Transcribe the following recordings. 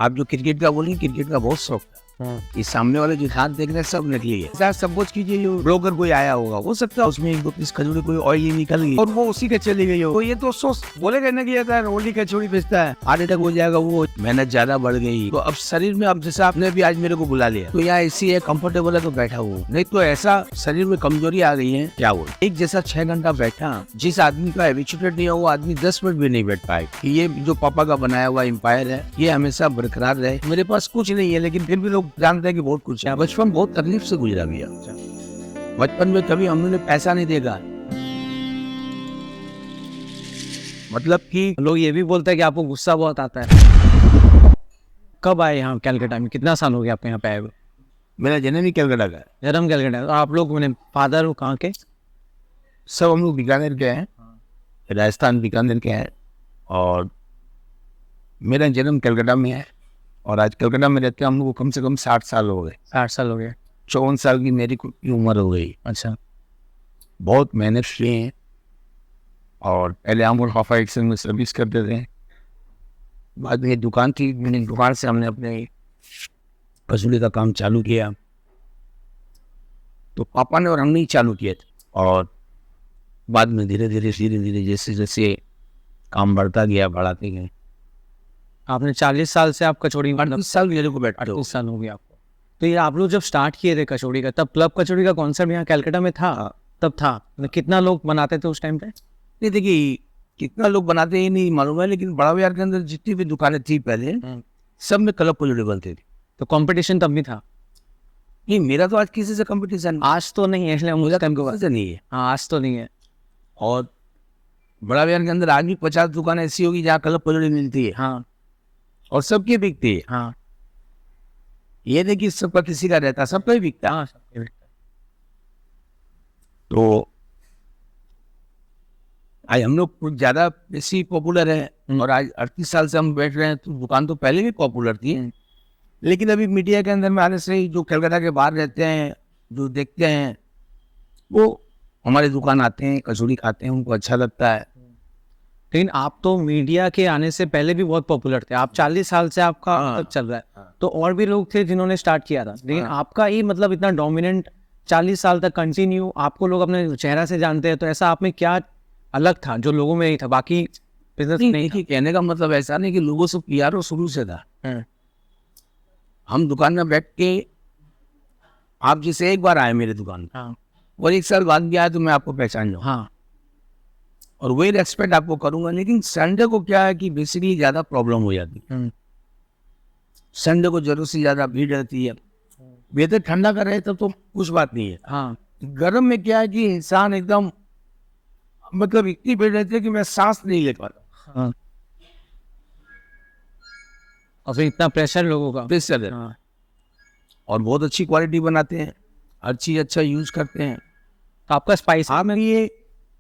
आप जो क्रिकेट का बोलिए, क्रिकेट का बहुत शौक था। ये सामने वाले जो हाथ देख रहे हैं सब नकली है। सर सपोज कीजिए जो ब्रोकर कोई आया होगा, हो सकता है उसमें एक दो पीस खजूरी कोई ऑयली निकल गई और वो उसी के चली गई हो, तो ये तो सोच बोलेगा ना कि यार ओली कचौड़ी बेचता है, हार्ट अटैक हो जाएगा, वो मेहनत ज्यादा बढ़ गई। तो अब शरीर में, अब जैसे आपने भी आज मेरे को बुला लिया तो यहाँ ऐसी है, कंफर्टेबल है तो बैठा हूँ, नहीं तो ऐसा शरीर में कमजोरी आ गई है क्या बोल। एक जैसा 6 घंटा बैठा, जिस आदमी का हैबिचुएटेड नहीं हो वो आदमी 10 मिनट भी नहीं बैठ पाए। ये जो पापा का बनाया हुआ एम्पायर है ये हमेशा बरकरार रहे। मेरे पास कुछ नहीं है लेकिन फिर भी लोग जानते हैं कि बहुत कुछ है। बचपन बहुत तकलीफ से गुजरा गया। बचपन में कभी हमने पैसा नहीं देखा, मतलब कि लोग ये भी बोलते हैं कि आपको गुस्सा बहुत आता है। कब आए यहाँ कलकत्ता में, कितना साल हो गया आपके यहाँ पे आए हुए? मेरा जन्म ही कलकत्ता का है। जन्म कलकत्ता। तो आप लोग मैंने फादर कहाँ के? सब हम लोग बीकानेर के हैं, राजस्थान बीकानेर के हैं, और मेरा जन्म कलकत्ता में है और आज कलकत्ता में रहते हैं हम लोग को कम से कम 60 साल हो गए। 60 साल हो गए। 54 साल की मेरी उम्र हो गई। अच्छा। बहुत मेहनत किए हैं और पहले हम लोग हॉफा एक्शन में सर्विस करते थे, बाद में दुकान थी, मैंने दुकान से हमने अपने कसूली का काम चालू किया। तो पापा ने और हमने ही चालू किए थे और बाद में धीरे धीरे जैसे जैसे काम बढ़ता गया, बढ़ाते गए। आपने 40 साल से आप कचौड़ी 38 साल मेरे को बैठते हो। 38 साल हो गया आपको। तो ये आप लोग जब स्टार्ट किए थे कचौड़ी का, तब क्लब कचौड़ी का कॉन्सेप्ट यहाँ कलकत्ता में था? तब था। मतलब कितना लोग बनाते थे उस टाइम पे? ये देखिए कितना लोग बनाते हैं नहीं मालूम है, लेकिन बड़ा बाजार के अंदर जितनी भी दुकानें थी पहले सब में क्लब कचौड़ी बनती थी। तो कंपटीशन तब भी था? नहीं, मेरा तो आज किसी से कंपटीशन आज तो नहीं है, इसलिए मुझे टाइम को से नहीं है। हाँ, आज तो नहीं है। और बड़ा बाजार के अंदर आज भी 50 दुकानें ऐसी होगी जहाँ क्लब कचौड़ी मिलती है। हाँ। और सबकी बिकती है। हाँ। ये नहीं कि सबका किसी का रहता, सबका ही बिकता। हाँ, तो आज हम लोग कुछ ज्यादा बेसी पॉपुलर है और आज 38 साल से हम बैठ रहे हैं। तो दुकान तो पहले भी पॉपुलर थी, लेकिन अभी मीडिया के अंदर में आने से ही जो कलकत्ता के बाहर रहते हैं, जो देखते हैं, वो हमारी दुकान आते हैं, कचौड़ी खाते हैं, उनको अच्छा लगता है। लेकिन आप तो मीडिया के आने से पहले भी बहुत पॉपुलर थे। आप 40 साल से आपका तक चल रहा है। तो और भी लोग थे जिन्होंने स्टार्ट किया था, लेकिन आपका ही मतलब इतना डोमिनेंट 40 साल तक कंटिन्यू, आपको लोग अपने चेहरा से जानते हैं। तो ऐसा आप में क्या अलग था जो लोगों में नहीं था, बाकी बिजनेस नहीं था? कहने का मतलब ऐसा नहीं कि लोगों से प्यार शुरू से था। हम दुकान में बैठ के, आप जैसे एक बार आए मेरे दुकान में और 1 साल बाद भी आए तो मैं आपको पहचान जाऊँ। हाँ। और वही रेस्पेक्ट आपको करूंगा। लेकिन संडे को क्या है कि बेसिकली ज्यादा प्रॉब्लम हो जाती है। संडे को जरूर से ज्यादा भीड़ रहती है। बेहतर ठंडा का रहे तब तो कुछ बात नहीं है। हाँ। गर्म में क्या है कि इंसान एकदम, मतलब इतनी भीड़ रहती है कि मैं सांस नहीं ले पाता। हाँ। और फिर इतना प्रेशर लोगों का। प्रेशर है। हाँ। और बहुत अच्छी क्वालिटी बनाते हैं, हर चीज अच्छा यूज करते हैं। तो आपका स्पाइस आप ये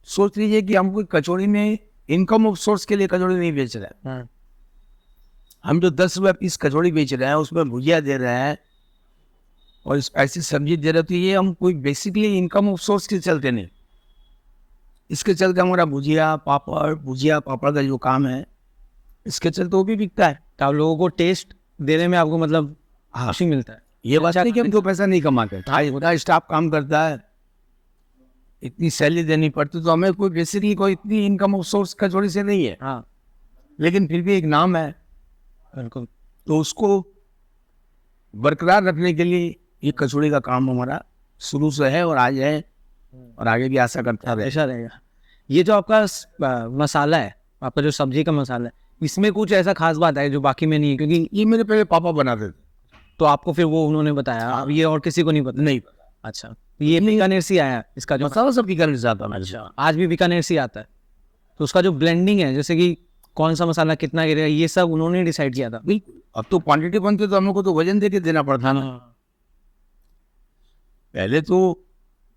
सोच लीजिए कि हम कोई कचौड़ी में इनकम ऑफ सोर्स के लिए कचौड़ी नहीं बेच रहे हैं। हम जो 10 रुपये पीस कचौड़ी बेच रहे हैं उसमें भुजिया दे रहे हैं और स्पाइसी सब्जी दे रहे हैं, तो ये हम कोई बेसिकली इनकम ऑफ सोर्स के चलते नहीं, इसके चलते हमारा भुजिया पापड़ का जो काम है इसके चलते वो भी बिकता है। तो आप लोगों को टेस्ट देने में आपको मतलब खुशी मिलता है? ये बात नहीं कि हम दो पैसा नहीं कमाते, पूरा स्टाफ काम करता है, इतनी सैलरी देनी पड़ती, तो हमें कोई बेसिकली कोई इतनी इनकम ऑफ सोर्स कचौड़ी से नहीं है। हाँ। लेकिन फिर भी एक नाम है, बिल्कुल। तो उसको बरकरार रखने के लिए ये कचौड़ी का काम हमारा शुरू से है और आज है और आगे भी आशा करता है ऐसा रहेगा। ये जो आपका मसाला है, आपका जो सब्जी का मसाला है, इसमें कुछ ऐसा खास बात है जो बाकी में नहीं है? क्योंकि ये मेरे पहले पापा बनाते थे, तो आपको फिर वो उन्होंने बताया। अब ये और किसी को नहीं पता? नहीं पता। अच्छा। ये बीकानेर से आया इसका जो मसाला सब बीकानेर से आता है। अच्छा, आज भी बीकानेर से आता है। तो उसका जो ब्लेंडिंग है, जैसे कि कौन सा मसाला कितना गिरेगा, ये सब उन्होंने डिसाइड किया था? अब तो क्वांटिटी बनती तो हम लोग को तो वजन देके देना पड़ता ना। पहले तो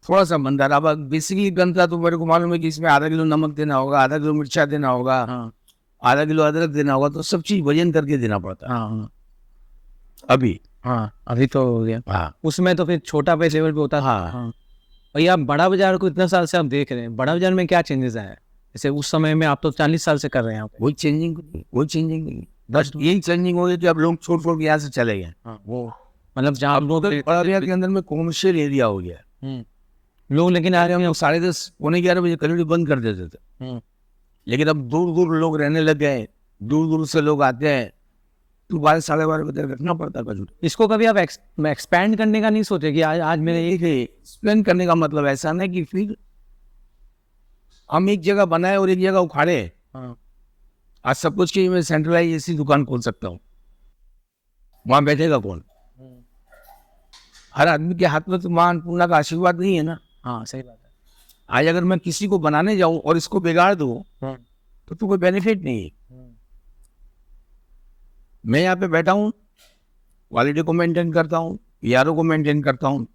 थोड़ा सा बनता रहा, अब बेसिकली बनता तो मेरे को मालूम है कि इसमें आधा किलो नमक देना होगा, आधा किलो मिर्चा देना होगा, आधा किलो अदरक देना होगा, तो सब चीज वजन करके देना पड़ता है। अभी अभी तो हो गया। हाँ, उसमें तो फिर छोटा पे लेवल पे होता था। हाँ। और ये आप बड़ा बाजार को इतना साल से आप देख रहे हैं, बड़ा बाजार में क्या चेंजेस आया है? जैसे उस समय में आप तो 40 साल से कर रहे हैं यहाँ पे। कोई चेंजिंग नहीं। बस यही चेंजिंग हो गई कि अब लोग छोड़ के यहाँ से चले गए। वो मतलब जहाँ लोग बड़ा के अंदर में कॉमर्शियल एरिया हो गया। लोग लेकिन आ रहे हम 10:30 पौने 11 बजे कचौड़ी बंद कर देते थे, लेकिन अब दूर दूर लोग रहने लग गए, दूर दूर से लोग आते हैं, तो 12 साढ़े 12 बजे रखना पड़ता है कचौड़ी। इसको कभी आप एक्सपैंड करने का नहीं सोचे कि आज मेरे एक्सप्लेन करने का मतलब ऐसा नहीं कि फिर हम एक जगह बनाए और एक जगह उखाड़े। आज सब कुछ की मैं सेंट्रलाइज ऐसी दुकान खोल सकता हूँ, वहां बैठेगा कौन? हर आदमी के हाथ में तो मां अन्नपूर्णा का आशीर्वाद नहीं है ना। हाँ सही बात है। आज अगर मैं किसी को बनाने जाऊं और इसको बिगाड़ दूं तो कोई बेनिफिट नहीं है। मैं यहाँ पे बैठा हूँ, क्वालिटी को मेंटेन करता हूँ, पीआरओ को मेंटेन करता हूँ,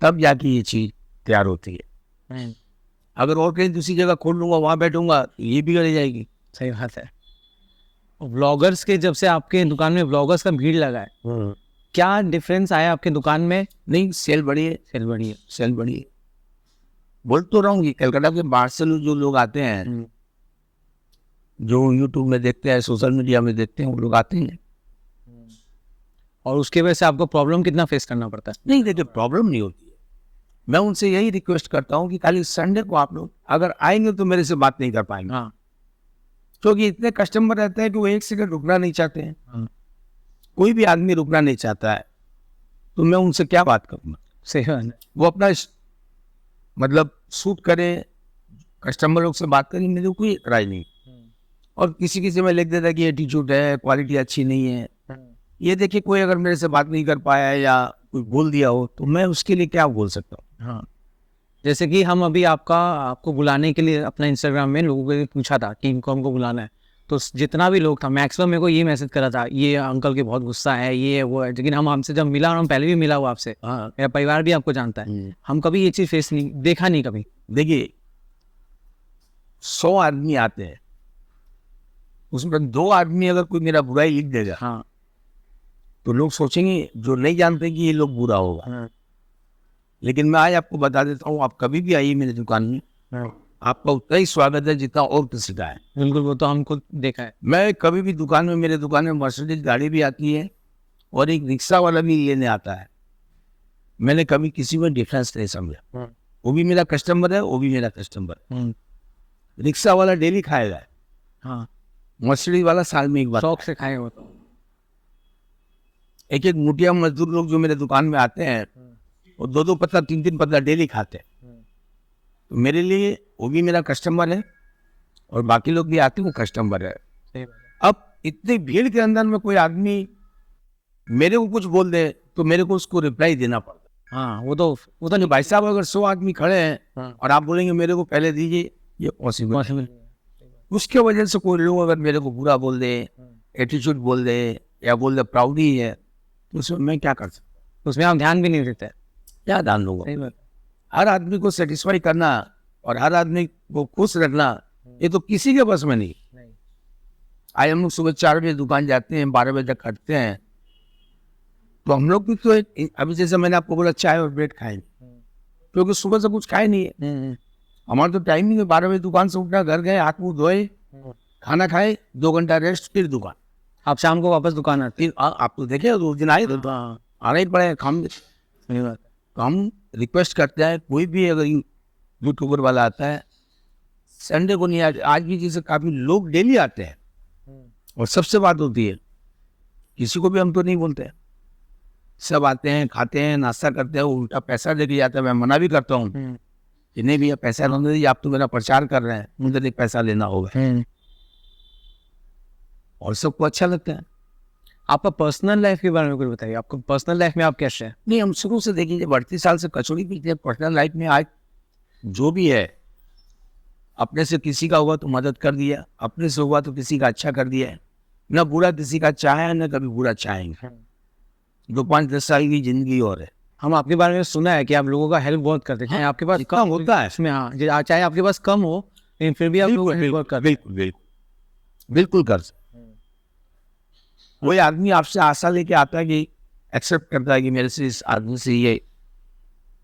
तब जाके ये चीज तैयार होती है। अगर और कहीं दूसरी जगह खोल लूंगा, वहां बैठूंगा, तो ये बिगड़ जाएगी। सही बात है। व्लॉगर्स के जब से आपके दुकान में व्लॉगर्स का भीड़ लगा है, क्या डिफरेंस आया आपके दुकान में? नहीं, सेल बढ़ी है, सेल बढ़ी है, सेल बढ़ी है। बोल तो रहा हूँ कि कलकत्ता के बाहर से जो लोग आते हैं, जो यूट्यूब में देखते हैं, सोशल मीडिया में देखते हैं, वो लोग आते हैं। और उसके वजह से आपको प्रॉब्लम कितना फेस करना पड़ता है? नहीं देखिए, प्रॉब्लम नहीं होती है। मैं उनसे यही रिक्वेस्ट करता हूँ कि खाली संडे को आप लोग अगर आएंगे तो मेरे से बात नहीं कर पाएंगे। हाँ, क्योंकि इतने कस्टमर रहते हैं कि वो एक सेकंड रुकना नहीं चाहते हैं। कोई भी आदमी रुकना नहीं चाहता है, तो मैं उनसे क्या बात करूँगा? सही बात है। वो अपना मतलब शूट करे, कस्टमर लोग से बात करें, मेरे को कोई एतराज नहीं। और किसी से मैं लिख देता कि एटीट्यूड है, क्वालिटी अच्छी नहीं है। ये देखिए, कोई अगर मेरे से बात नहीं कर पाया या कोई बोल दिया हो तो मैं उसके लिए क्या बोल सकता हूँ? हाँ, जैसे कि हम अभी आपको बुलाने के लिए अपना इंस्टाग्राम में लोगों को पूछा था कि इनको हमको बुलाना है, तो जितना भी लोग था मैक्सिमम मेरे को ये मैसेज करा था, ये अंकल के बहुत गुस्सा है, ये है वो है। लेकिन हम हमसे जब मिला, और हम पहले भी मिला हुआ आपसे, मेरा परिवार भी आपको जानता है, हम कभी ये चीज़ फेस नहीं देखा नहीं कभी। देखिए, 100 आदमी आते हैं, उसमें 2 आदमी अगर कोई मेरा बुराई लिख देगा, हाँ, तो लोग सोचेंगे, जो नहीं जानते कि ये लोग बुरा होगा। लेकिन मैं आज आपको बता देता हूँ, आप कभी भी आइए मेरी दुकान में, आपका उतना ही स्वागत है जितना और किसी का है। बिल्कुल, वो तो हमको देखा है। मैं कभी भी दुकान में, मेरे दुकान में मर्सिडीज गाड़ी भी आती है और एक रिक्शा वाला भी लेने आता है। मैंने कभी किसी में डिफरेंस नहीं समझा। वो भी मेरा कस्टमर है, वो भी मेरा कस्टमर है। रिक्शा वाला डेली खाएगा, हाँ, मर्सिडीज वाला साल में एक बार। शौक से खाए वो तो। एक मुठिया मजदूर लोग जो मेरे दुकान में आते हैं, वो 2-2 पत्ता 3-3 पत्ता डेली खाते हैं। तो मेरे लिए वो भी मेरा कस्टमर है और बाकी लोग भी आते हैं, वो कस्टमर है। अब इतनी भीड़ के अंदर में कोई आदमी मेरे को कुछ बोल दे तो मेरे को उसको रिप्लाई देना पड़ता है। हाँ, वो तो नहीं भाई साहब, अगर 100 आदमी खड़े हैं और आप बोलेंगे मेरे को पहले दीजिए, ये पॉसिबल। उसके वजह से कोई लोग अगर मेरे को बुरा बोल दे, एटीट्यूड बोल दे, या बोल दे प्राउडी है, तो उसमें मैं क्या कर सकता हूँ? उसमें आप ध्यान भी नहीं देते। क्या ध्यान दूंगा? हर आदमी को सेटिस्फाई करना और हर आदमी को खुश रखना, ये तो किसी के बस में नहीं। आज हम लोग सुबह 4 बजे दुकान जाते हैं, 12 बजे तक करते हैं, तो हम लोग भी तो अभी जैसे मैंने आपको बोला चाय और ब्रेड खाएंगे, क्योंकि सुबह से कुछ खाए नहीं है। हमारा तो टाइम नहीं है, 12 बजे दुकान से उठना, घर गए, हाथ मुंह धोए, खाना खाए, 2 घंटा रेस्ट, फिर दुकान। आप शाम को वापस दुकान आते? आप तो देखे, उस दिन आए तो आना ही पड़ेगा, तो हम रिक्वेस्ट करते हैं, कोई भी अगर यूट्यूबर वाला आता है, संडे को नहीं आज भी जैसे काफी लोग डेली आते हैं और सबसे बात होती है, किसी को भी हम तो नहीं बोलते हैं, सब आते हैं, खाते हैं, नाश्ता करते हैं, उल्टा पैसा लेके जाते हैं। मैं मना भी करता हूँ कि नहीं भैया, पैसा नहीं दीजिए, आप तो मेरा प्रचार कर रहे हैं, मुझे एक पैसा लेना होगा। और सबको अच्छा लगता है। आपका पर्सनल लाइफ के बारे में कुछ बताइए, आपको पर्सनल लाइफ में आप कैसे हैं? नहीं, हम शुरू से देखिए, 38 साल से कचौड़ी पीते हैं। पर्सनल लाइफ में आज जो भी है, अपने से किसी का हुआ तो मदद कर दिया, अपने से हुआ तो किसी का अच्छा कर दिया है, ना बुरा किसी का चाहे, ना कभी बुरा चाहेंगे। 2-5-10 साल की जिंदगी और है। हम आपके बारे में सुना है कि आप लोगों का हेल्प बहुत करते हैं। चाहे आपके पास कम होता है इसमें, हाँ, चाहे आपके पास कम हो, लेकिन फिर भी आप लोगों का हेल्प करते हैं। बिल्कुल कर सकते। कोई आदमी आपसे आशा लेके आता है कि एक्सेप्ट करता है कि मेरे से, इस आदमी से ये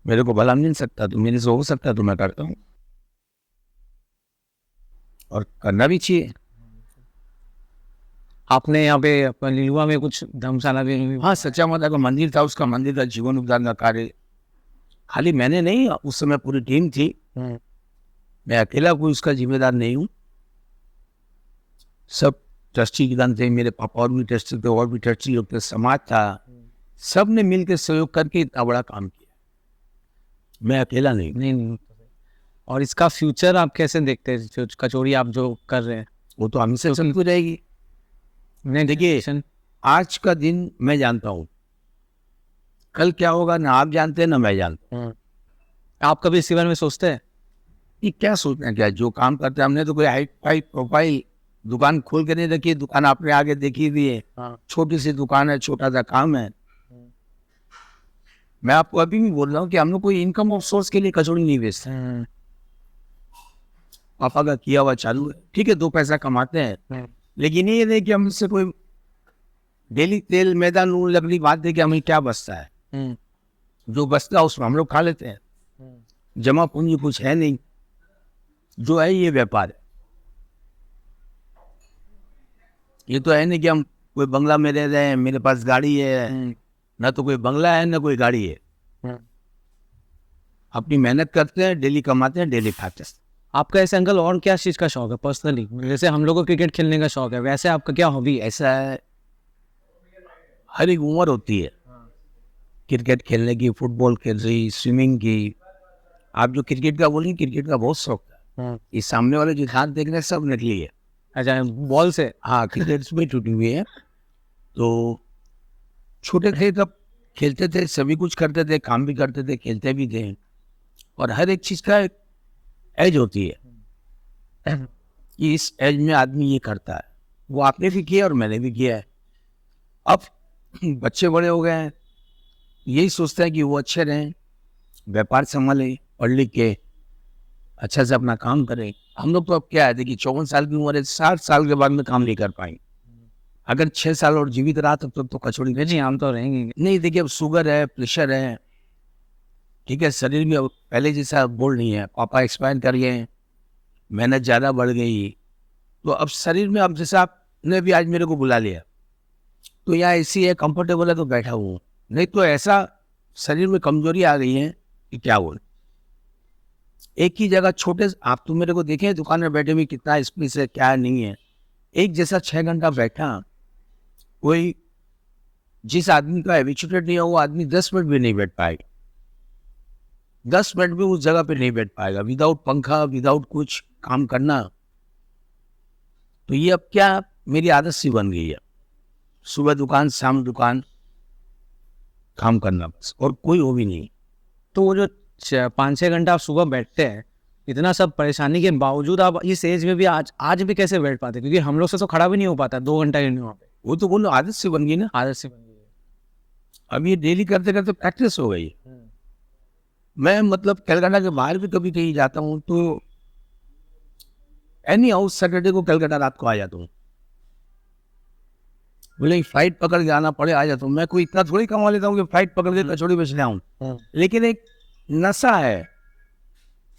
मेरे को भला मिल सकता, तो मेरे से हो सकता, तो मैं करता हूँ और करना भी चाहिए। आपने यहाँ पे अपना लिलुआ में कुछ धर्मशाला भी? हाँ, सच्चा माता का मंदिर था, उसका मंदिर का जीवन उद्धार का कार्य खाली मैंने नहीं, उस समय पूरी टीम थी। मैं अकेला कोई उसका जिम्मेदार नहीं हूँ। सब ट्रस्टी किसान थे, मेरे पापा और भी ट्रस्टी थे, और भी ट्रस्टी लोग थे, समाज था, सब ने मिलकर सहयोग करके इतना बड़ा काम किया। मैं अकेला नहीं। नहीं। और इसका फ्यूचर आप कैसे देखते हैं, जो कचौड़ी आप जो कर रहे हैं? वो तो हमसे चलती रहेगी। नहीं देखिए, आज का दिन मैं जानता हूँ, कल क्या होगा ना आप जानते हैं ना मैं जानता हूँ। आप कभी इस बारे में सोचते हैं? ये क्या सोचना, क्या जो काम करते हैं, हमने तो कोई हाई फाई प्रोफाइल दुकान खोल के नहीं रखी। दुकान आपने आगे देखी हुई है, छोटी सी दुकान है, छोटा सा काम है। मैं आपको अभी भी बोल रहा हूँ कि हम लोग कोई इनकम ऑफ सोर्स के लिए कचौड़ी नहीं बेचते। पापा का किया हुआ चालू है, ठीक है, 2 पैसा कमाते हैं, लेकिन ये नहीं कि हमसे कोई डेली तेल मैदा नून लकड़ी बात दे कि हमें क्या बचता है। जो बचता है उसमें हम लोग खा लेते हैं। जमा पूंजी कुछ है नहीं, जो है ये व्यापार है। ये तो है नहीं कि हम कोई बंगला में रह रहे हैं, मेरे पास गाड़ी है। ना तो कोई बंगला है ना कोई गाड़ी है। अपनी मेहनत करते हैं, डेली कमाते हैं, डेली खाते हैं। आपका ऐसे अंकल और क्या चीज़ का शौक है पर्सनली? जैसे हम लोगों को क्रिकेट खेलने का शौक है, वैसे आपका क्या हॉबी है? ऐसा है, हर एक उम्र होती है क्रिकेट खेलने की, फुटबॉल खेल रही, स्विमिंग की। आप जो क्रिकेट का बोलेंगे, क्रिकेट का बहुत शौक था। ये सामने वाले जो हाथ देख रहे हैं सब नकली है। अच्छा, बॉल से? हाँ, क्रिकेट में टूटी हुई है। तो छोटे थे तब खेलते थे, सभी कुछ करते थे, काम भी करते थे, खेलते भी थे। और हर एक चीज का एक एज होती है कि इस एज में आदमी ये करता है। वो आपने भी किया और मैंने भी किया है। अब बच्चे बड़े हो गए हैं, यही सोचते हैं कि वो अच्छे रहें, व्यापार संभाले, पढ़ लिख के अच्छा से अपना काम करें। हम लोग तो अब क्या है, देखिए 54 साल की उम्र है, 60 साल के बाद में काम नहीं कर पाएंगे। अगर 6 साल और जीवित रहा तब तो कचौड़ी जी, हम तो रहेंगे नहीं। देखिए, अब शुगर है, प्रेशर है, ठीक है, शरीर में अब पहले जैसा बोल नहीं है। पापा एक्सपायर कर गए, मेहनत ज़्यादा बढ़ गई, तो अब शरीर में, अब जैसा आपने भी आज मेरे को बुला लिया तो यहाँ ऐसी है, कंफर्टेबल है तो बैठा हूँ, नहीं तो ऐसा शरीर में कमजोरी आ गई है कि क्या बोल। एक ही जगह छोटे, आप तो मेरे को देखें दुकान में बैठे हुए कितना स्पेस है, क्या नहीं है। एक जैसा 6 घंटा बैठा, कोई जिस आदमी का हैबिचुएटेड नहीं है वो आदमी 10 मिनट भी नहीं बैठ पाएगा। 10 मिनट भी उस जगह पे नहीं बैठ पाएगा विदाउट पंखा, विदाउट कुछ काम करना। तो ये अब क्या मेरी आदत सी बन गई है, सुबह दुकान शाम दुकान, काम करना बस, और कोई हो भी नहीं। तो वो जो 5-6 घंटा आप सुबह बैठते हैं, इतना सब परेशानी के बावजूद आप इस एज में भी आज भी कैसे बैठ पाते? क्योंकि हम लोग से तो खड़ा भी नहीं हो पाता 2 घंटा के लिए वहाँ पे। वो तो बोलो आदत से बन गई ना। आदत से बन गई है। अब ये डेली करते करते प्रैक्टिस हो गई। मैं मतलब कलकत्ता के बाहर भी कभी कहीं जाता हूँ तो एनी हाउस सैटरडे को कलकत्ता रात को आ जाता हूँ। बोले फ्लाइट पकड़ के आना पड़े, आ जाता हूँ। मैं कोई इतना थोड़ी कमा लेता हूँ कि फ्लाइट पकड़ के कचौड़ी बेचने आऊँ। लेकिन एक नशा है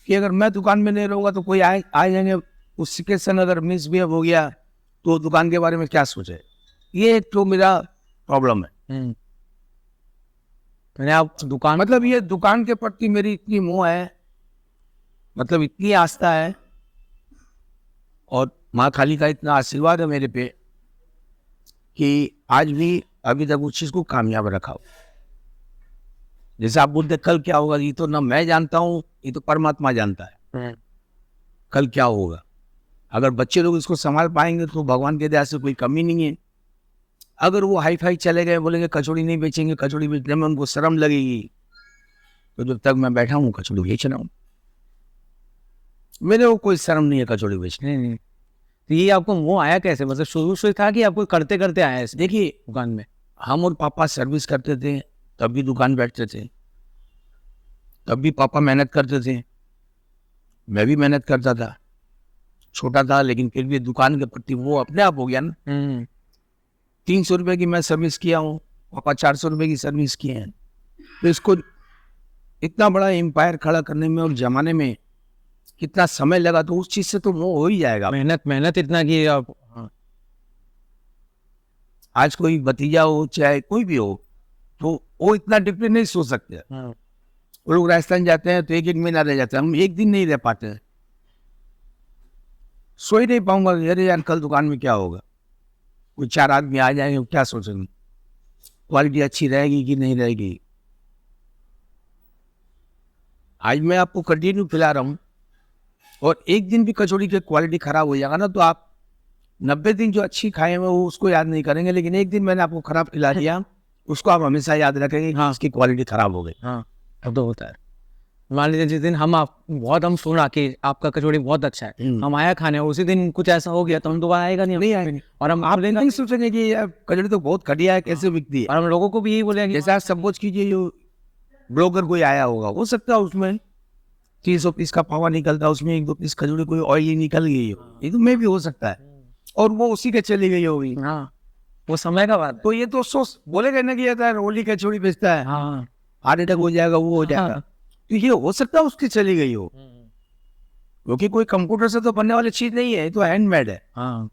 कि अगर मैं दुकान में नहीं रहूँगा तो कोई आ जाएंगे। उस सिचुएशन अगर मिस भी हो गया तो दुकान के बारे में क्या सोचे। ये एक तो मेरा प्रॉब्लम है। मैंने आप दुकान, मतलब ये दुकान के प्रति मेरी इतनी मोह है, मतलब इतनी आस्था है, और माँ काली का इतना आशीर्वाद है मेरे पे कि आज भी अभी तक उस चीज को कामयाब रखा हो। जैसे आप बोलते कल क्या होगा, ये तो ना मैं जानता हूँ, ये तो परमात्मा जानता है कल क्या होगा। अगर बच्चे लोग इसको संभाल पाएंगे तो भगवान के दया से कोई कमी नहीं है। अगर वो हाई फाई चले गए, बोलेंगे कचौड़ी नहीं बेचेंगे, कचौड़ी बेचने में उनको शर्म लगेगी, तो जब तक मैं बैठा हूँ कचौड़ी बेच रहा हूँ। मेरे को कोई शर्म नहीं है कचौड़ी बेचने। नहीं। तो ये आपको वो आया कैसे? मतलब शुरू से था कि आपको करते करते आया है? देखिए, दुकान में हम और पापा सर्विस करते थे, तब भी दुकान बैठते थे, तब भी पापा मेहनत करते थे, मैं भी मेहनत करता था। छोटा था लेकिन फिर भी दुकान के प्रति वो अपने आप हो गया ना। 300 रुपये की मैं सर्विस किया हूँ, पापा 400 रुपये की सर्विस किए हैं। तो इसको इतना बड़ा एम्पायर खड़ा करने में और जमाने में कितना समय लगा, तो उस चीज से तो वो हो ही जाएगा। मेहनत इतना की आप। आज कोई भतीजा हो चाहे कोई भी हो, तो वो इतना डिफरेंट नहीं सोच सकते। वो लोग राजस्थान जाते हैं तो एक एक महीना रह जाते हैं, हम एक दिन नहीं रह पाते हैं। सो ही नहीं पाऊंगा, अरे यार कल दुकान में क्या होगा, कोई 4 आदमी आ जाएंगे, क्या सोचेंगे, क्वालिटी अच्छी रहेगी कि नहीं रहेगी। आज मैं आपको कंटिन्यू खिला रहा हूँ, और एक दिन भी कचौड़ी की क्वालिटी खराब हो जाएगा ना, तो आप 90 दिन जो अच्छी खाए हुए वो उसको याद नहीं करेंगे, लेकिन एक दिन मैंने आपको खराब खिला दिया, उसको आप हमेशा याद रखेंगे कि हाँ उसकी क्वालिटी खराब हो गई। हाँ, अब तो होता है। मान लीजिए जिस दिन हम सुना कि आपका कचौड़ी बहुत अच्छा है, हम आया खाने, और उसी दिन कुछ ऐसा हो गया तो हम दोबारा आएगा नहीं आएंगे। और हम आप नहीं सोचेंगे कि यार कचौड़ी तो बहुत घटिया है, कैसे बिकती है। और हम लोगों को भी यही बोलेंगे, जैसे आप सपोज कीजिए जो ब्लॉगर कोई आया होगा, हो सकता है उसमें 300 पीस का पावा निकलता है, उसमें 1-2 पीस खजूरी कोई ऑयली निकल गई हो, ये तो मैं भी हो सकता है, और वो उसी के चली गई होगी। हाँ, वो समय का बात है। तो ये तो सोच बोलेगा ना कि यार रोली कचौड़ी बेचता है, हाँ, हार्ट अटैक हो जाएगा, वो हो जाएगा। तो ये हो सकता है उसकी चली गई हो, क्योंकि कोई कंप्यूटर से तो बनने वाली चीज नहीं है, ये तो हैंडमेड है। हाँ,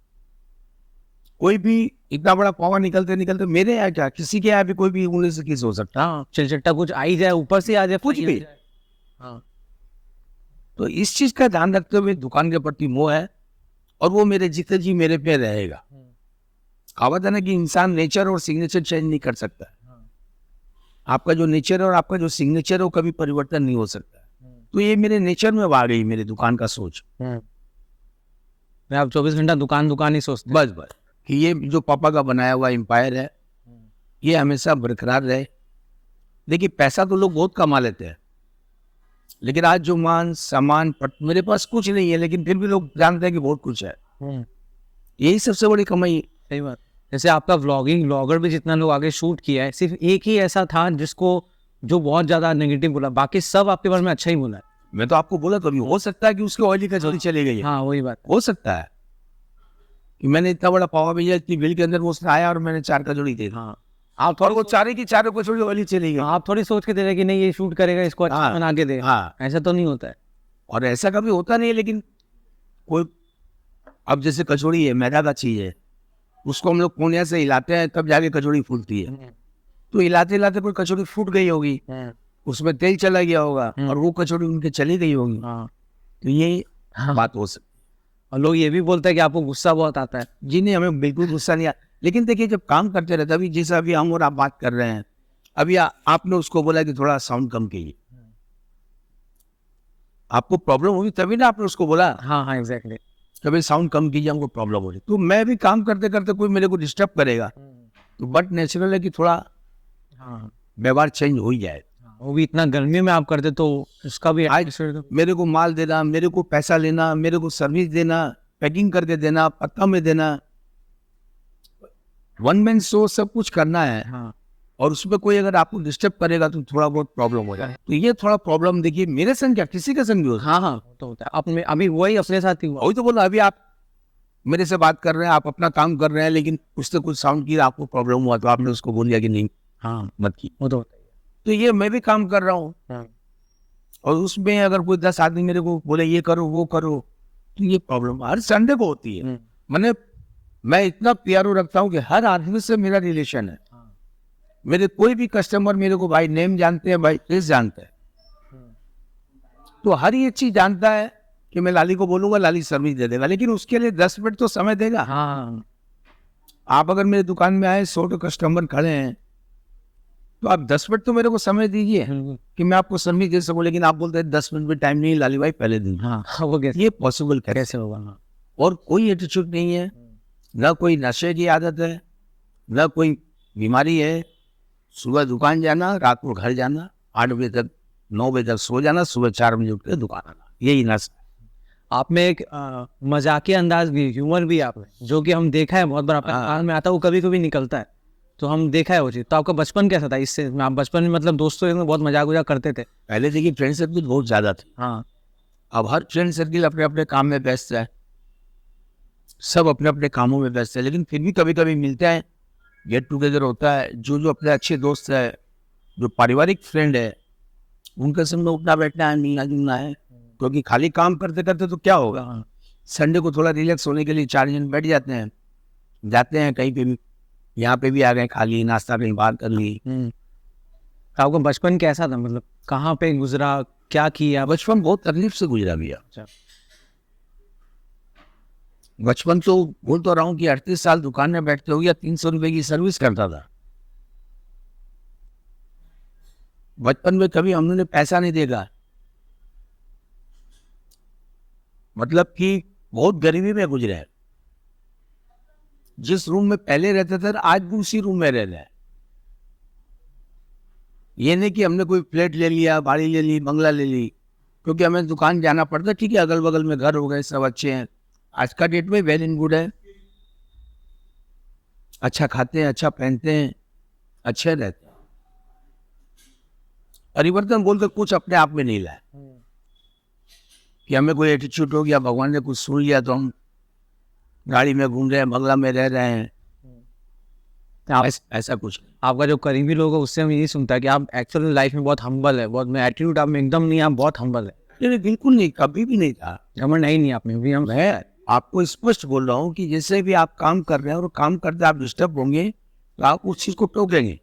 कोई भी इतना बड़ा पावा निकलते निकलते, मेरे यहाँ क्या, किसी के यहाँ भी कोई भी उंगली से किस हो सकता है। हाँ, चिलचट्टा कुछ आई जाए, ऊपर से आ जाए, कुछ भी। हाँ, तो इस चीज का ध्यान रखते हुए दुकान के प्रति मोह है, और वो मेरे जीते जी मेरे पे रहेगा। कहावत है ना कि इंसान नेचर और सिग्नेचर चेंज नहीं कर सकता है। आपका जो नेचर और आपका जो सिग्नेचर है वो कभी परिवर्तन नहीं हो सकता है। तो ये मेरे नेचर में आ गई मेरी दुकान का सोच। मैं आप 24 घंटा दुकान ही सोचते बस कि ये जो पापा का बनाया हुआ एम्पायर है, ये हमेशा बरकरार रहे। देखिए पैसा तो लोग बहुत कमा लेते हैं, लेकिन आज जो मान सम्मान मेरे पास कुछ नहीं है, लेकिन फिर भी लोग जानते हैं कि बहुत कुछ है। यही सबसे बड़ी कमाई है। सही बात। जैसे आपका व्लॉगर भी जितना लोग आगे शूट किया है, सिर्फ एक ही ऐसा था जो बहुत ज्यादा नेगेटिव बोला, बाकी सब आपके बारे में अच्छा ही बोला है। मैं तो आपको बोला, कभी हो सकता है कि उसकी ऑयली कचौड़ी चली गई है। हाँ, वही बात हो सकता है कि मैंने इतना बड़ा पावा भेजा, इतनी बिल के अंदर वो उसने आया और मैंने 4 कचौड़ी दे दी। हाँ, आप और वो चारे की चारों कचौड़ी ऑयली चली गई। आप थोड़ी सोच के दे रहे कि नहीं ये शूट करेगा, इसको अच्छा हाँ, बना के दे। हाँ, ऐसा तो नहीं होता है। और ऐसा कभी होता नहीं है, लेकिन कोई अब जैसे कचौड़ी है, मैदा का चीज है, उसको हम लोग कोनिया से हिलाते हैं तब जाके कचौड़ी फूलती है। तो हिलाते हिलाते कोई कचौड़ी फूट गई होगी, उसमें तेल चला गया होगा, और वो कचौड़ी उनके चली गई होगी। तो ये बात हो सकती है। और लोग ये भी बोलते हैं कि आपको गुस्सा बहुत आता है। जी नहीं, हमें बिल्कुल गुस्सा नहीं आता, लेकिन देखिए जब काम करते रहते, अभी जैसे अभी हम और आप बात कर रहे हैं, अभी आपने उसको बोला कि थोड़ा साउंड कम कीजिए, आपको प्रॉब्लम होगी तभी ना आपने उसको बोला। हाँ, एग्जैक्टली। कभी साउंड कम कीजिए, हमको प्रॉब्लम हो रही। तो मैं भी काम करते करते कोई मेरे को डिस्टर्ब करेगा, तो बट नेचुरल है कि थोड़ा व्यवहार चेंज हो ही जाए। वो भी इतना गर्मी में आप करते तो उसका भी आज मेरे को माल देना, मेरे को पैसा लेना, मेरे को सर्विस देना, पैकिंग करके देना, पत्ता में देना, 1 मैन शो सब कुछ करना है। हाँ, और उसमें कोई अगर आपको डिस्टर्ब करेगा तो थोड़ा बहुत प्रॉब्लम हो जाए। तो ये थोड़ा प्रॉब्लम देखिए मेरे संग क्या, किसी के संग भी हो। हाँ, तो होता है। अपने अभी वही अपने साथ ही हुआ। वही तो बोला, अभी आप मेरे से बात कर रहे हैं, आप अपना काम कर रहे हैं, लेकिन कुछ से कुछ साउंड की आपको प्रॉब्लम हुआ तो आपने उसको बोल दिया कि नहीं, हाँ, मत की। वो तो होता ही है। तो ये मैं भी काम कर रहा हूँ, हाँ, और उसमें अगर कोई 10 आदमी मेरे को बोले ये करो वो करो, तो ये प्रॉब्लम हर संडे को होती है। मैंने मैं इतना प्यारो रखता हूँ कि हर आदमी से मेरा रिलेशन है। मेरे कोई भी कस्टमर मेरे को भाई नेम जानते हैं, भाई फेस जानते हैं, तो हर ये चीज जानता है कि मैं लाली को बोलूंगा, लाली सर्विस दे देगा, लेकिन उसके लिए 10 मिनट तो समय देगा। हाँ, आप अगर मेरे दुकान में आए, 100 कस्टमर खड़े हैं, तो आप 10 मिनट तो मेरे को समय दीजिए कि मैं आपको सर्विस दे सकूं, लेकिन आप बोलते हैं 10 मिनट में टाइम नहीं लाली भाई, पहले दिन। हाँ, वो ये पॉसिबल कैसे होगा? हाँ, और कोई एटीट्यूड नहीं है, ना कोई नशे की आदत है, ना कोई बीमारी है। सुबह दुकान जाना, रात को घर जाना, 8 बजे तक 9 बजे तक सो जाना, सुबह 4 बजे उठ के दुकान आना, यही नशा। आप में एक मजाकिया अंदाज भी, ह्यूमर भी आप में, जो कि हम देखा है बहुत बार आपके कान में आता है, वो कभी कभी निकलता है, तो हम देखा है वो चीज। तो आपका बचपन कैसा था इससे? आप बचपन में मतलब दोस्तों में बहुत मजाक वजाक करते थे? पहले देखिए फ्रेंड सर्किल बहुत ज्यादा थी। हाँ, अब हर फ्रेंड सर्किल अपने अपने काम में व्यस्त है, सब अपने अपने कामों में व्यस्त है, लेकिन फिर भी कभी कभी मिलते हैं, गेट टुगेदर होता है। जो अपने अच्छे दोस्त है, जो पारिवारिक फ्रेंड है, उनके संग में उठना बैठना है, मिलना जुलना है, क्योंकि खाली काम करते करते तो क्या होगा। संडे को थोड़ा रिलैक्स होने के लिए 4 जन बैठ जाते हैं, जाते हैं कहीं पे भी यहाँ पे भी आ गए, खा ली, नाश्ता कहीं बाहर कर ली। तो आपका बचपन कैसा था, मतलब कहाँ पे गुजरा, क्या किया? बचपन बहुत तकलीफ से गुजरा भैया। अच्छा। बचपन तो बोल तो रहा हूँ कि 38 साल दुकान में बैठते हो गया, 300 रुपए की सर्विस करता था। बचपन में कभी हमने पैसा नहीं देखा, मतलब कि बहुत गरीबी में गुजरे हैं। जिस रूम में पहले रहते थे आज भी उसी रूम में रह रहे हैं। ये नहीं कि हमने कोई फ्लैट ले लिया, बाड़ी ले ली, बंगला ले ली, क्योंकि हमें दुकान जाना पड़ता। ठीक है, अगल बगल में घर हो गए, सब अच्छे हैं। आज का डेट में वेल एंड गुड है, अच्छा खाते हैं, अच्छा पहनते हैं, अच्छे रहते हैं। परिवर्तन बोलकर कुछ अपने आप में नहीं लाए कि हमें कोई एटीट्यूड हो गया, भगवान ने कुछ सुन लिया तो हम गाड़ी में घूम रहे हैं, बंगला में रह रहे हैं। ऐसा कुछ नहीं। आपका जो करीबी लोग है उससे हम यही सुनता है कि आप एक्चुअल लाइफ में बहुत हम्बल है, बहुत में एटीट्यूड आप में एकदम नहीं, आप बहुत हम्बल है। नहीं, बिल्कुल नहीं, कभी भी नहीं था। घमंड नहीं, नहीं आप में भी। हम मैं आपको स्पष्ट बोल रहा हूँ कि जैसे भी आप काम कर रहे हैं और काम करते आप डिस्टर्ब होंगे तो आप उस चीज को टोकेंगे,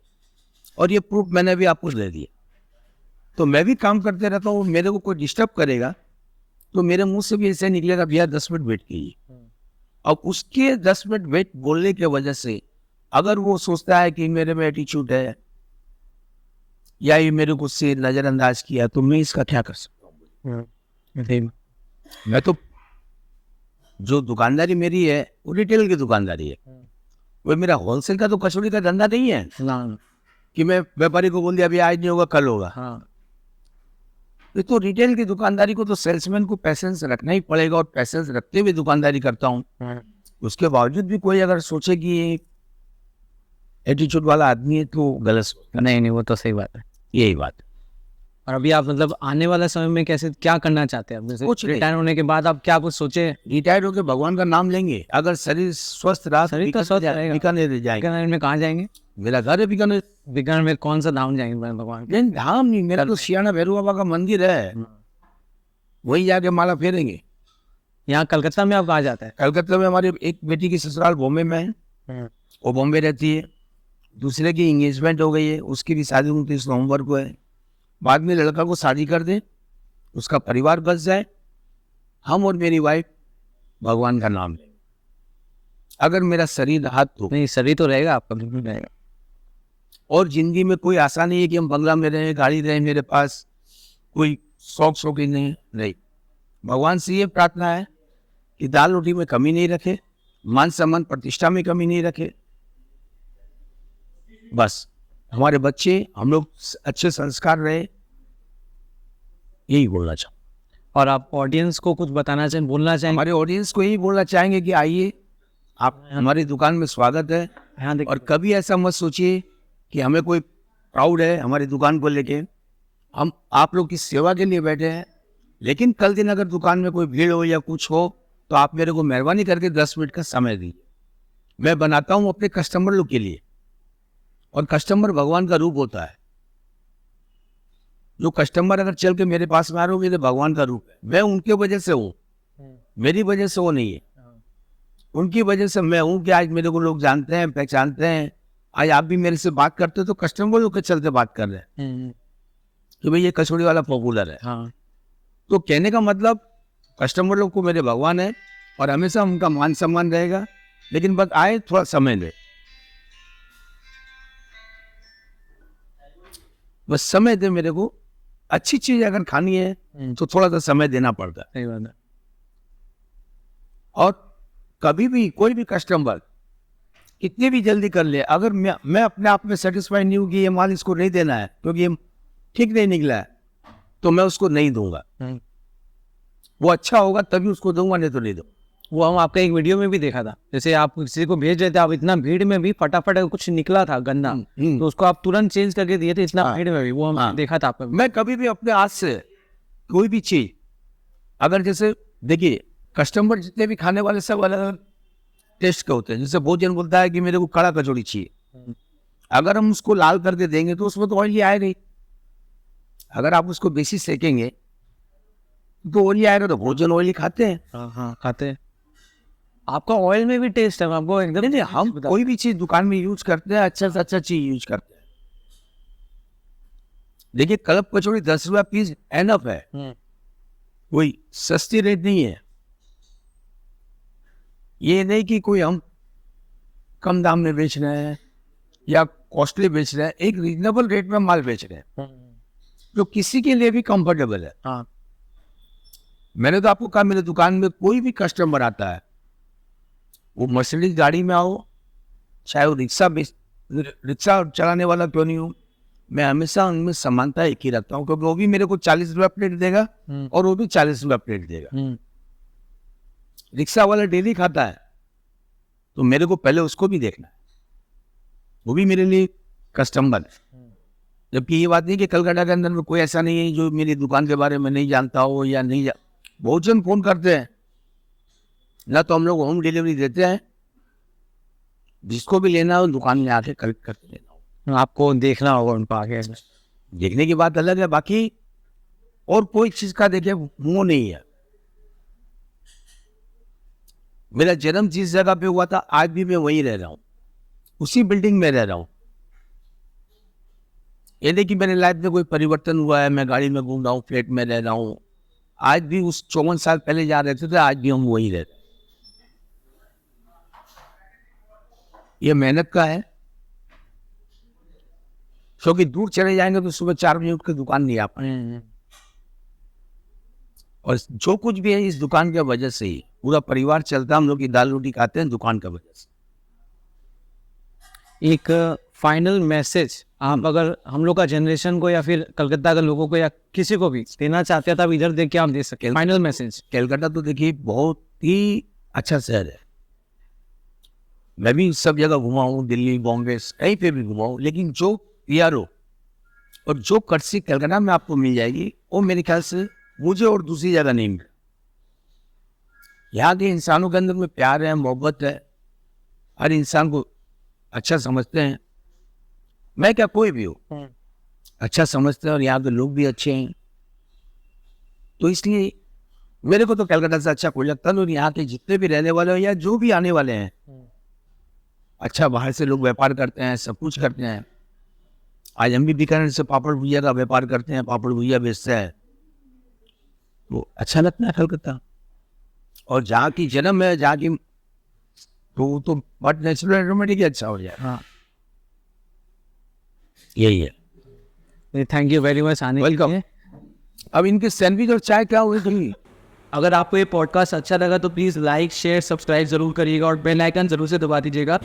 और ये प्रूफ मैंने भी आपको दे दिया। तो मैं भी काम करते रहता हूँ, मेरे को कोई डिस्टर्ब करेगा तो मेरे मुंह से भी ऐसे निकलेगा, भैया 10 मिनट वेट कीजिए। और उसके 10 मिनट वेट बोलने की वजह से अगर वो सोचता है कि मेरे में एटीट्यूड है या ये मेरे को से नजरअंदाज किया, तो मैं इसका क्या कर सकता हूँ? मैं तो, जो दुकानदारी मेरी है वो रिटेल की दुकानदारी है। वो मेरा होलसेल का तो कचौड़ी का धंधा नहीं है कि मैं व्यापारी को बोल दिया अभी आज नहीं होगा कल होगा। ये तो रिटेल की दुकानदारी को तो सेल्समैन को पैसेंस रखना ही पड़ेगा, और पैसेंस रखते हुए दुकानदारी करता हूँ। उसके बावजूद भी कोई अगर सोचे कि ये एटीट्यूड वाला आदमी है तो गलत सोचता। नहीं, वो तो सही बात है। यही बात। और अभी आप मतलब आने वाला समय में कैसे क्या करना चाहते हैं? जैसे कुछ नहीं। रिटायर होने के बाद आप क्या कुछ सोचे? रिटायर्ड होकर भगवान का नाम लेंगे, अगर शरीर स्वस्थ रहा, शरीर तो स्वस्थ रहेगा। बीकानेर जाएंगे। बीकानेर में कहाँ जाएंगे? मेरा घर है बीकानेर। बीकानेर में कौन सा धाम जाएंगे भगवान के? नहीं, धाम नहीं, मेरा तो सियाना भैरव बाबा का मंदिर है, वहीं जाके माला फेरेंगे। यहाँ कलकत्ता में आप कहाँ जाते हैं? कलकत्ता में हमारी एक बेटी की ससुराल बॉम्बे में है, वो बॉम्बे रहती है। दूसरे की एंगेजमेंट हो गई है, उसकी भी शादी 29 नवंबर को है। बाद में लड़का को शादी कर दे, उसका परिवार बस जाए, हम और मेरी वाइफ भगवान का नाम लें। अगर मेरा शरीर रहा तो। नहीं, शरीर तो रहेगा आपका, बिल्कुल रहेगा। और जिंदगी में कोई आशा नहीं है कि हम बंगला में रहें, गाड़ी रहे मेरे पास, कोई शौक ही नहीं। भगवान से ये प्रार्थना है कि दाल रोटी में कमी नहीं रखे, मान सम्मान प्रतिष्ठा में कमी नहीं रखे। बस हमारे बच्चे, हम लोग अच्छे संस्कार रहे, यही बोलना चाहूँ। और आप ऑडियंस को कुछ बताना चाहें, बोलना चाहें? हमारे ऑडियंस को यही बोलना चाहेंगे कि आइए, आप हमारी दुकान में स्वागत है। और कभी ऐसा मत सोचिए कि हमें कोई प्राउड है हमारी दुकान को लेके। हम आप लोग की सेवा के लिए बैठे हैं, लेकिन कल दिन अगर दुकान में कोई भीड़ हो या कुछ हो तो आप मेरे को मेहरबानी करके 10 मिनट का समय दीजिए। मैं बनाता हूँ अपने कस्टमर लोग के लिए, और कस्टमर भगवान का रूप होता है। जो कस्टमर अगर चल के मेरे पास में आ रहे हो, मेरे भगवान का रूप है। मैं उनके वजह से हूँ, मेरी वजह से वो नहीं है। उनकी वजह से मैं हूँ कि आज मेरे को लोग जानते हैं, पहचानते हैं। आज आप भी मेरे से बात करते हो तो कस्टमर लोग के चलते बात कर रहे हैं कि भाई ये कचौड़ी वाला पॉपुलर है। तो कहने का मतलब कस्टमर लोग को मेरे भगवान है, और हमेशा उनका मान सम्मान रहेगा। लेकिन बस आए, थोड़ा समय दे, बस समय दे मेरे को। अच्छी चीज अगर खानी है तो थोड़ा सा समय देना पड़ता है। सही बात है। और कभी भी कोई भी कस्टमर कितनी भी जल्दी कर ले, अगर मैं अपने आप में सेटिस्फाई नहीं हूँ कि ये माल इसको नहीं देना है क्योंकि ये ठीक नहीं निकला है, तो मैं उसको नहीं दूंगा। वो अच्छा होगा तभी उसको दूंगा, नहीं तो नहीं दूंगा। वो हम आपका एक वीडियो में भी देखा था, जैसे आप किसी को भेज रहे थे, आप इतना भीड़ में भी फटाफट कुछ निकला था गंदा, तो उसको आप तुरंत चेंज करके दिए थे, इतना भीड़ में भी। वो हम देखा था आपका। मैं कभी भी अपने हाथ से कोई भी चीज, अगर जैसे देखिए कस्टमर जितने भी खाने वाले सब अलग अलग टेस्ट के होते हैं। जैसे भोजन बोलता है कि मेरे को कड़ा कचौड़ी चाहिए, अगर हम उसको लाल करके देंगे तो उसमें तो ऑयली आएगा ही। अगर आप उसको बेसी सेकेंगे तो ऑयली आएगा, तो भोजन ऑयली खाते हैं। खाते हैं। आपका ऑयल में भी टेस्ट है, आपको एकदम नहीं, हम कोई भी चीज दुकान में यूज करते हैं, अच्छा से अच्छा चीज यूज करते हैं। देखिए कड़क कचौड़ी 10 रुपया पीस एनफ है, कोई सस्ती रेट नहीं है। ये नहीं कि कोई हम कम दाम में बेच रहे हैं या कॉस्टली बेच रहे हैं, एक रीजनेबल रेट में माल बेच रहे हैं जो किसी के लिए भी कंफर्टेबल है। हाँ, मैंने तो आपको कहा मेरे दुकान में कोई भी कस्टमर आता है, वो मर्सिडीज गाड़ी में आओ, चाहे वो रिक्शा चलाने वाला क्यों नहीं हो, मैं हमेशा उनमें समानता एक ही रखता हूँ, क्योंकि वो भी मेरे को 40 रुपया प्लेट देगा और वो भी 40 रुपया प्लेट देगा। रिक्शा वाला डेली खाता है तो मेरे को पहले उसको भी देखना है, वो भी मेरे लिए कस्टमर है। जबकि ये बात नहीं कि कलकत्ता के अंदर में कोई ऐसा नहीं है जो मेरी दुकान के बारे में नहीं जानता हो या नहीं बहुत जन फोन करते हैं ना, तो हम लोग होम डिलीवरी देते हैं, जिसको भी लेना हो दुकान में आके कलेक्ट करके लेना हो। आपको देखना होगा उनको आगे। देखने की बात अलग है, बाकी और कोई चीज का देखिए मुंह नहीं है। मेरा जन्म जिस जगह पे हुआ था आज भी मैं वहीं रह रहा हूँ, उसी बिल्डिंग में रह रहा हूँ। ये नहीं कि मेरे लाइफ में कोई परिवर्तन हुआ है, मैं गाड़ी में घूम रहा हूँ, फ्लैट में रह रहा हूँ। आज भी उस 54 साल पहले जहाँ रहते थे आज भी हम वहीं रहते। ये मेहनत का है, क्योंकि दूर चले जाएंगे तो सुबह 4 बजे उठ के दुकान नहीं आ पाए। और जो कुछ भी है इस दुकान की वजह से ही पूरा परिवार चलता है। हम लोग की दाल रोटी खाते हैं दुकान की वजह से। एक फाइनल मैसेज आप अगर हम लोग का जनरेशन को या फिर कलकत्ता के लोगों को या किसी को भी देना चाहते हैं, तब इधर देख के आप दे सकते हैं फाइनल मैसेज। कलकत्ता तो देखिए बहुत ही अच्छा शहर है, मैं भी सब जगह घुमा हूँ, दिल्ली बॉम्बे कहीं पे भी घुमा हूँ, लेकिन जो PRO और जो कर्सी कलकत्ता में आपको मिल जाएगी वो मेरे ख्याल से मुझे और दूसरी जगह नहीं मिले। यहाँ के इंसानों के अंदर में प्यार है, मोहब्बत है, हर इंसान को अच्छा समझते हैं। मैं क्या कोई भी हो अच्छा समझते हैं, और यहाँ के लोग भी अच्छे हैं, तो इसलिए मेरे को तो कलकत्ता से अच्छा कोई लगता नहीं। और यहाँ के जितने भी रहने वाले हैं या जो भी आने वाले हैं, अच्छा बाहर से लोग व्यापार करते हैं, सब कुछ करते हैं। आज हम भी बीकानेर से पापड़ भुजिया का व्यापार करते हैं, पापड़ भुजिया बेचते हैं, तो अच्छा लगता है कलकत्ता। और जहाँ की जन्म है, जहाँ की तो बट नेचुरल ऑटोमेटिक अच्छा हो जाए। हाँ, यही है। थैंक यू वेरी मच आने के वेलकम। लिए। अब इनके सैंडविच और चाय क्या हुई थी? अगर आपको ये पॉडकास्ट अच्छा लगा तो प्लीज़ लाइक शेयर सब्सक्राइब जरूर करिएगा और बेल आइकन जरूर से दबा दीजिएगा।